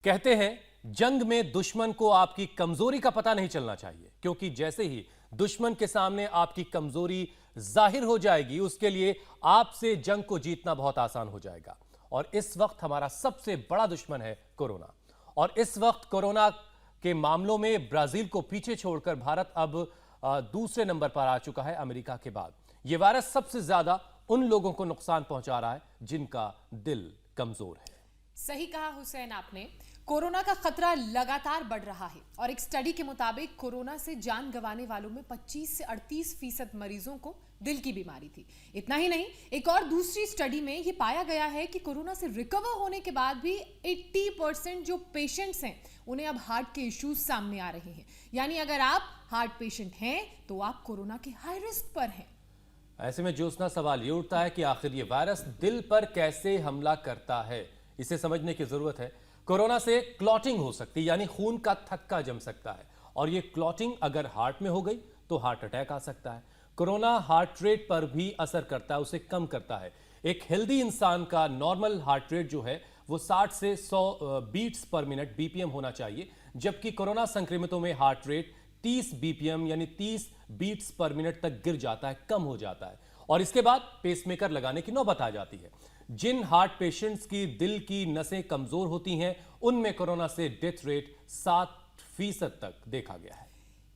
कहते हैं जंग में दुश्मन को आपकी कमजोरी का पता नहीं चलना चाहिए, क्योंकि जैसे ही दुश्मन के सामने आपकी कमजोरी जाहिर हो जाएगी, उसके लिए आपसे जंग को जीतना बहुत आसान हो जाएगा। और इस वक्त हमारा सबसे बड़ा दुश्मन है कोरोना। और इस वक्त कोरोना के मामलों में ब्राजील को पीछे छोड़कर भारत अब दूसरे नंबर पर आ चुका है, अमेरिका के बाद। यह वायरस सबसे ज्यादा उन लोगों को नुकसान पहुंचा रहा है जिनका दिल कमजोर है। सही कहा हुसैन आपने। कोरोना का खतरा लगातार बढ़ रहा है और एक स्टडी के मुताबिक कोरोना से जान गंवाने वालों में 25 से 38% मरीजों को दिल की बीमारी थी। इतना ही नहीं, एक और दूसरी स्टडी में यह पाया गया है कि कोरोना से रिकवर होने के बाद भी 80% जो पेशेंट्स हैं उन्हें अब हार्ट के इश्यूज सामने आ रहे हैं। यानी अगर आप हार्ट पेशेंट हैं तो आप कोरोना के हाई रिस्क पर हैं। ऐसे में ज्योत्सना, सवाल ये उठता है कि आखिर ये वायरस दिल पर कैसे हमला करता है, इसे समझने की जरूरत है। कोरोना से क्लॉटिंग हो सकती है, यानी खून का थक्का जम सकता है, और ये क्लॉटिंग अगर हार्ट में हो गई तो हार्ट अटैक आ सकता है। कोरोना हार्ट रेट पर भी असर करता है, उसे कम करता है। एक हेल्दी इंसान का नॉर्मल हार्ट रेट जो है वो 60 से 100 बीट्स पर मिनट बीपीएम होना चाहिए, जबकि कोरोना संक्रमितों में हार्ट रेट 30 बीपीएम यानी 30 बीट्स पर मिनट तक गिर जाता है, कम हो जाता है। और इसके बाद पेसमेकर लगाने की नौबत आ जाती है। जिन हार्ट पेशेंट्स की दिल की नसें कमजोर होती हैं, उनमें कोरोना से डेथ रेट 7% तक देखा गया है।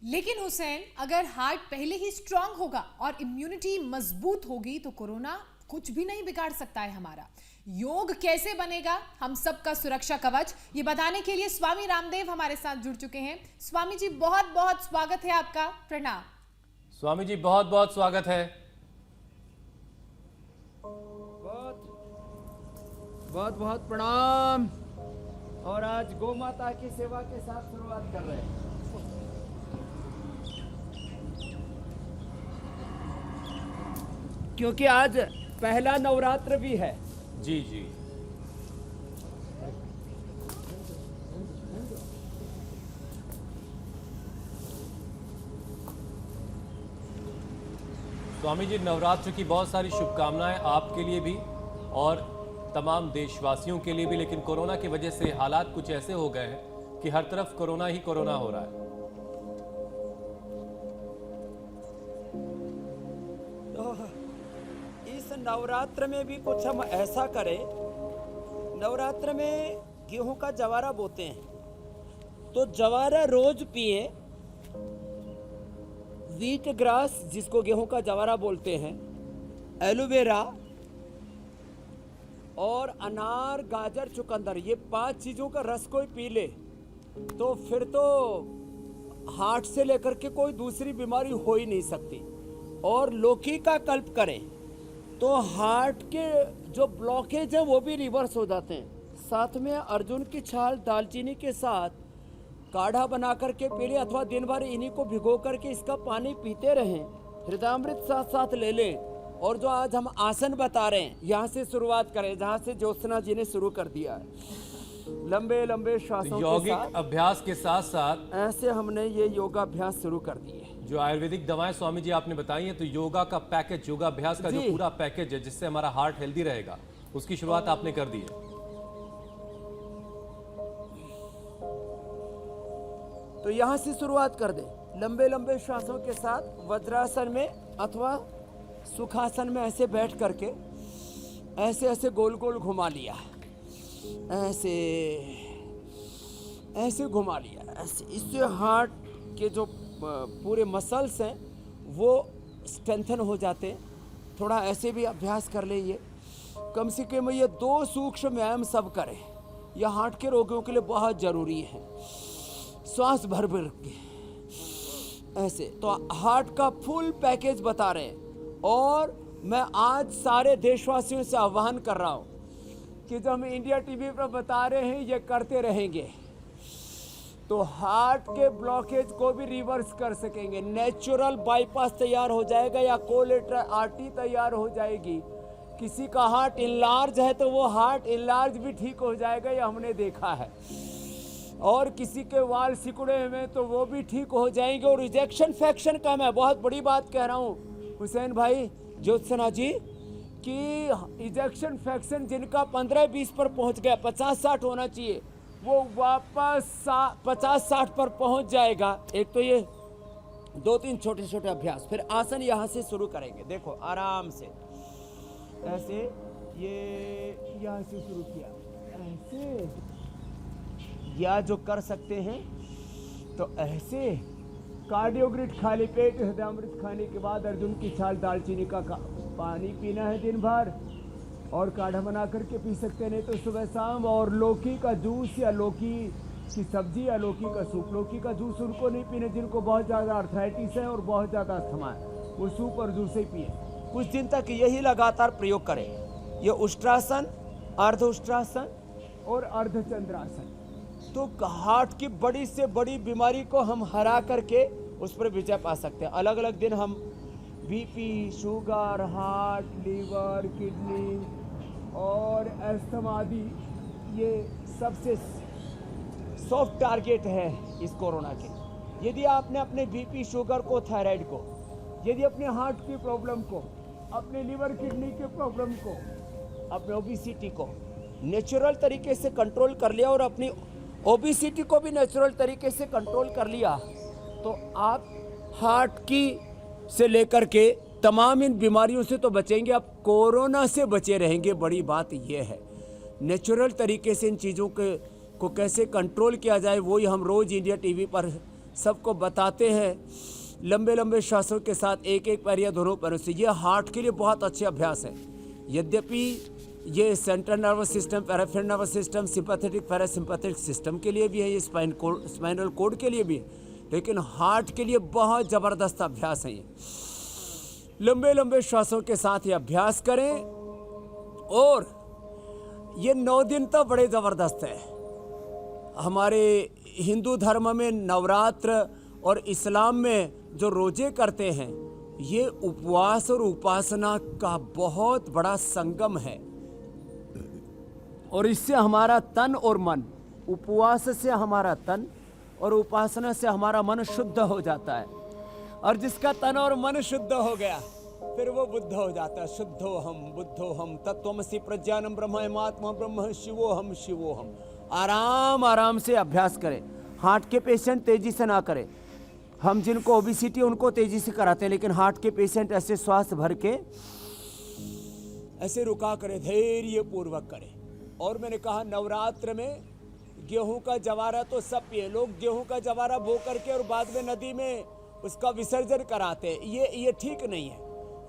लेकिन हुसैन, अगर हार्ट पहले ही स्ट्रांग होगा और इम्यूनिटी मजबूत होगी तो कोरोना कुछ भी नहीं बिगाड़ सकता है हमारा। योग कैसे बनेगा हम सबका सुरक्षा कवच, ये बताने के लिए स्वामी रामदेव हमारे साथ जुड़ चुके हैं। स्वामी जी, बहुत बहुत स्वागत है आपका। प्रणाम। स्वामी जी, बहुत बहुत स्वागत है। बहुत बहुत प्रणाम। और आज गौ माता की सेवा के साथ शुरुआत कर रहे हैं। क्योंकि आज पहला नवरात्र भी है। जी जी। स्वामी जी, नवरात्र की बहुत सारी शुभकामनाएं आपके लिए भी और तमाम देशवासियों के लिए भी। लेकिन कोरोना की वजह से हालात कुछ ऐसे हो गए हैं कि हर तरफ कोरोना ही कोरोना हो रहा है। तो इस नवरात्र में भी कुछ हम ऐसा करें। नवरात्र में गेहूं का जवारा बोते हैं, तो जवारा रोज पिए। व्हीट ग्रास, जिसको गेहूं का जवारा बोलते हैं, एलोवेरा और अनार, गाजर, चुकंदर, ये 5 चीजों का रस कोई पी ले तो फिर तो हार्ट से लेकर के कोई दूसरी बीमारी हो ही नहीं सकती। और लौकी का कल्प करें तो हार्ट के जो ब्लॉकेज है वो भी रिवर्स हो जाते हैं। साथ में अर्जुन की छाल, दालचीनी के साथ काढ़ा बना करके पी लें, अथवा दिन भर इन्हीं को भिगो करके इसका पानी पीते रहें। हृदयामृत साथ साथ ले लें। और जो आज हम आसन बता रहे हैं, यहाँ से शुरुआत करें जहाँ से ज्योत्सना जी ने शुरू कर दिया है। लंबे लंबे श्वासों के साथ, अभ्यास के साथ साथ ऐसे हमने ये योगाभ्यास शुरू कर दिए। जो आयुर्वेदिक दवाएं स्वामी जी आपने बताई हैं, तो योगा का पैकेज, योगाभ्यास का जो पूरा पैकेज है जिससे हमारा हार्ट हेल्दी रहेगा, उसकी शुरुआत आपने कर दी है। तो यहाँ से शुरुआत कर दें। लंबे लंबे श्वासों के साथ वज्रासन में अथवा सुखासन में ऐसे बैठ करके ऐसे ऐसे गोल गोल घुमा लिया, ऐसे ऐसे घुमा लिया, ऐसे। इससे हार्ट के जो पूरे मसल्स हैं वो स्ट्रेंथन हो जाते हैं। थोड़ा ऐसे भी अभ्यास कर ले। ये कम से कम ये 2 सूक्ष्म व्यायाम सब करें। यह हार्ट के रोगियों के लिए बहुत ज़रूरी है। श्वास भर भर के ऐसे। तो हार्ट का फुल पैकेज बता रहे हैं। और मैं आज सारे देशवासियों से आह्वान कर रहा हूं कि जो हम इंडिया टीवी पर बता रहे हैं ये करते रहेंगे तो हार्ट के ब्लॉकेज को भी रिवर्स कर सकेंगे। नेचुरल बाईपास तैयार हो जाएगा या कोलेटरल आर्टरी तैयार हो जाएगी। किसी का हार्ट इनलार्ज है तो वो हार्ट इनलार्ज भी ठीक हो जाएगा, ये हमने देखा है। और किसी के वाल सिकुड़े हुए तो वो भी ठीक हो जाएंगे। और रिजेक्शन फ्रैक्शन कम है। बहुत बड़ी बात कह रहा हूँ हुसैन भाई, ज्योत्सना जी, कि इजेक्शन फ्रैक्शन जिनका 15-20 पर पहुंच गया, 50-60 होना चाहिए, वो वापस 50-60 पर पहुंच जाएगा। एक तो ये 2-3 छोटे छोटे अभ्यास, फिर आसन यहाँ से शुरू करेंगे। देखो आराम से ऐसे, ये यहाँ से शुरू किया ऐसे, या जो कर सकते हैं तो ऐसे। कार्डियोग्रिड खाली पेट हृदयामृत खाने के बाद अर्जुन की छाल दालचीनी का पानी पीना है दिन भर, और काढ़ा बना करके पी सकते हैं, नहीं तो सुबह शाम। और लौकी का जूस या लौकी की सब्जी या लौकी का सूप। लौकी का जूस उनको नहीं पीने जिनको बहुत ज़्यादा आर्थराइटिस है और बहुत ज़्यादा अस्थमा है, वो सूप और जूस ही पिए। कुछ दिन तक यही लगातार प्रयोग करें। ये उष्ट्रासन, अर्ध उष्ट्रासन और अर्धचंद्रासन। तो हार्ट की बड़ी से बड़ी बीमारी को हम हरा करके उस पर विजय पा सकते हैं। अलग अलग दिन हम BP, sugar, heart, liver, kidney और अस्थमा आदि, ये सबसे सॉफ्ट टारगेट है इस कोरोना के। यदि आपने अपने बीपी, शुगर को, थायराइड को, यदि अपने हार्ट की प्रॉब्लम को, अपने लीवर किडनी के प्रॉब्लम को, अपने ओबेसिटी को नेचुरल तरीके से कंट्रोल कर लिया और अपनी ओबेसिटी को भी नेचुरल तरीके से कंट्रोल कर लिया, तो आप हार्ट की से लेकर के तमाम इन बीमारियों से तो बचेंगे, आप कोरोना से बचे रहेंगे। बड़ी बात यह है नेचुरल तरीके से इन चीज़ों को कैसे कंट्रोल किया जाए, वही हम रोज़ इंडिया टीवी पर सबको बताते हैं। लंबे लंबे श्वासों के साथ एक एक पैर या दोनों पैरों से, ये हार्ट के लिए बहुत अच्छे अभ्यास है। यद्यपि ये central nervous system, peripheral nervous system, sympathetic parasympathetic system के लिए भी है, ये स्पाइनल कोड के लिए भी है, लेकिन हार्ट के लिए बहुत ज़बरदस्त अभ्यास है ये। लंबे लंबे श्वासों के साथ ये अभ्यास करें, और ये 9 दिन तक बड़े ज़बरदस्त है। हमारे हिंदू धर्म में नवरात्र और इस्लाम में जो रोजे करते हैं, ये उपवास और उपासना का बहुत बड़ा संगम है, और इससे हमारा तन और मन, उपवास से हमारा तन और उपासना से हमारा मन शुद्ध हो जाता है। और जिसका तन और मन शुद्ध हो गया, फिर वो बुद्ध हो जाता है। शुद्धो हम तत्त्वमसि प्रज्ञानम ब्रह्मात्मा ब्रह्म शिवो हम। आराम आराम से अभ्यास करें। हार्ट के पेशेंट तेजी से ना करें। हम जिनको ओबेसिटी उनको तेजी से कराते हैं, लेकिन हार्ट के पेशेंट ऐसे श्वास भर के ऐसे रुका करें, धैर्य पूर्वक करें। और मैंने कहा नवरात्र में गेहूं का जवारा तो सब पिए। लोग गेहूं का जवारा बो करके और बाद में नदी में उसका विसर्जन कराते हैं, ये ठीक नहीं है।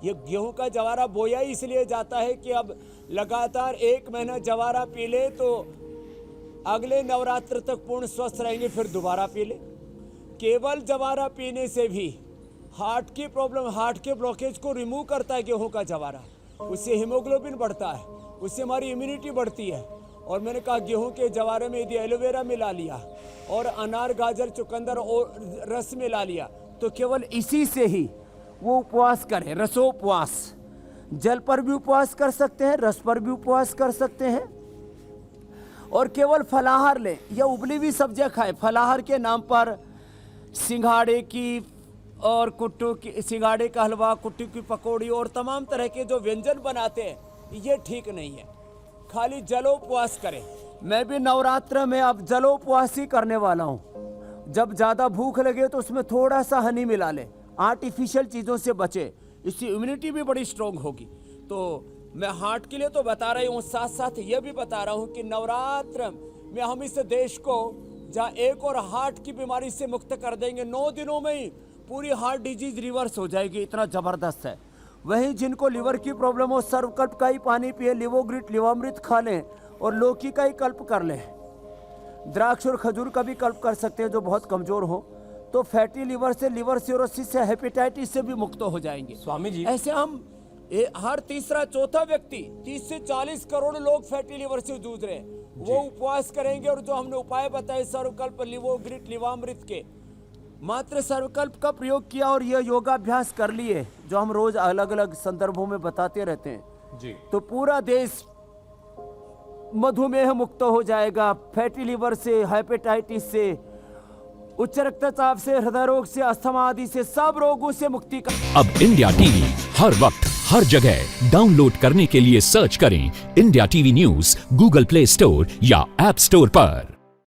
ये गेहूं का जवारा बोया इसलिए जाता है कि अब लगातार 1 महीना जवारा पी ले तो अगले नवरात्र तक पूर्ण स्वस्थ रहेंगे, फिर दोबारा पी ले। केवल जवारा पीने से भी हार्ट की प्रॉब्लम, हार्ट के ब्लॉकेज को रिमूव करता है गेहूं का जवारा। उससे हीमोग्लोबिन बढ़ता है, उससे हमारी इम्यूनिटी बढ़ती है। और मैंने कहा गेहूं के जवारे में यदि एलोवेरा मिला लिया और अनार, गाजर, चुकंदर और रस मिला लिया, तो केवल इसी से ही वो उपवास करें। रसोपवास, जल पर भी उपवास कर सकते हैं, रस पर भी उपवास कर सकते हैं, और केवल फलाहार लें या उबली हुई सब्जियां खाएं। फलाहार के नाम पर सिंघाड़े की और कुट्टू की, सिंघाड़े का हलवा, कुट्टू की पकौड़ी और तमाम तरह के जो व्यंजन बनाते हैं, ये ठीक नहीं है। खाली जलोपवास करें। मैं भी नवरात्र में अब जलोपवास ही करने वाला हूँ। जब ज़्यादा भूख लगे तो उसमें थोड़ा सा हनी मिला लें। आर्टिफिशियल चीज़ों से बचे, इससे इम्यूनिटी भी बड़ी स्ट्रॉन्ग होगी। तो मैं हार्ट के लिए तो बता रही हूँ, साथ साथ ये भी बता रहा हूँ कि नवरात्र में हम इस देश को जहाँ एक और हार्ट की बीमारी से मुक्त कर देंगे, 9 दिनों में ही पूरी हार्ट डिजीज रिवर्स हो जाएगी, इतना ज़बरदस्त है। वहीं जिनको लीवर की प्रॉब्लम हो, सर्वकल्प का ही पानी पिए, लिवोग्रिट, लिवामृत खा लें और लौकी का ही कल्प कर लें। द्राक्ष और खजूर का भी कल्प कर सकते हैं जो बहुत कमज़ोर हो, तो फैटी लीवर से, लिवर सिरोसिस से, हेपेटाइटिस से भी मुक्त हो जाएंगे। स्वामी जी, ऐसे हम हर तीसरा चौथा व्यक्ति, 30 से 40 करोड़ लोग फैटी लीवर से जूझ रहे हैं, वो उपवास करेंगे। और जो हमने उपाय बताए सर्वकल्प, लिवोग्रिट, लिवामृत के, मात्र सर्वकल्प का प्रयोग किया और यह योगाभ्यास कर लिए जो हम रोज अलग अलग संदर्भों में बताते रहते हैं जी, तो पूरा देश मधुमेह मुक्त हो जाएगा। फैटी लीवर से, हेपेटाइटिस से, उच्च रक्तचाप से, हृदय रोग से, अस्थमा आदि से, सब रोगों से मुक्ति का। अब इंडिया टीवी हर वक्त हर जगह डाउनलोड करने के लिए सर्च करें India TV news Google play store या ऐप स्टोर पर।